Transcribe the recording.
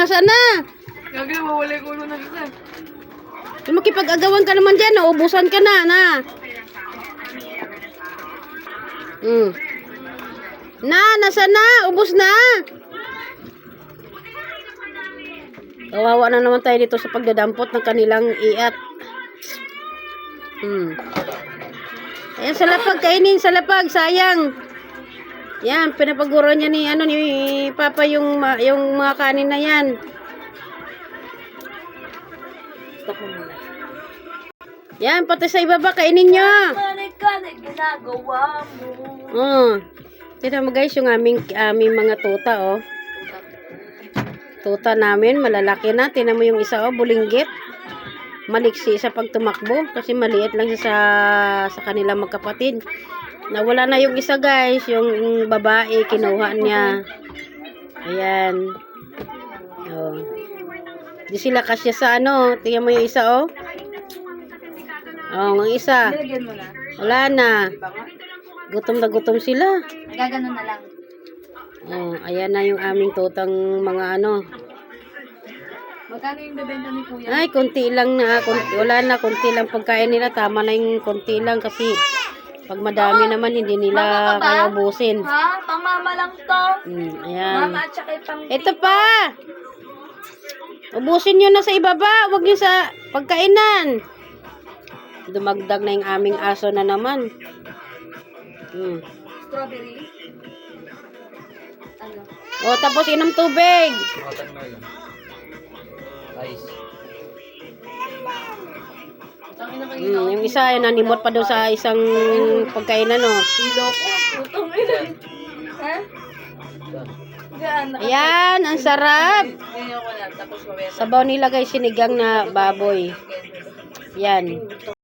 nasaan na? Gagi, mawala yung ulo ng isa. Makipag-agawan ka naman dyan, naubusan ka na, na. Nasaan na? Ubus na. Kawawa na naman tayo dito sa pagdadampot ng kanilang iat. Ayan, sa lapag, kainin sa lapag, sayang. Yan, pinapaguro niya ni Papa yung mga kanin na yan. Stop mo muna. Yan, pati sa ibaba, kainin nyo. Kanik-kanik ginagawa mo. Tignan mo guys, yung aming mga tuta, oh. Tuta namin, malalaki na. Tignan mo yung isa, oh, bulinggit. Maliksi sa pagtumakbo kasi maliit lang siya sa kanilang magkapatid. Nawala na yung isa guys, yung babae, kinuha niya. Ayan. Oh. Di sila kasya sa tingnan mo yung isa, oh. Oh, ang isa. Nilagyan mo na. Wala na. Gutom na gutom sila. Nagaganon na lang. Oh, ayan na yung aming tutang mga Magkano yung bebenta ni Kuya? Ay, konti lang na. Wala na, konti lang pagkain nila. Tama na yung konti lang kasi pag madami naman, hindi nila kaya ubusin. Ha? Pangmama lang to. Ayan. Mama at saka pang... Ito pa! Ubusin nyo na sa ibaba. Huwag nyo sa pagkainan. Dumagdag na yung aming aso na naman. Strawberry? Ano? O, tapos inom tubig. Watermelon. Ice. Yung isa ay nanimot pa doon sa isang pagkainan, no. Ilo ko. Tutong ilan. Ha? Gaan. Ayan, ang sarap. Ganyan ko lang. Tapos mamaya. Sabaw nila guys, sinigang na baboy. Yan.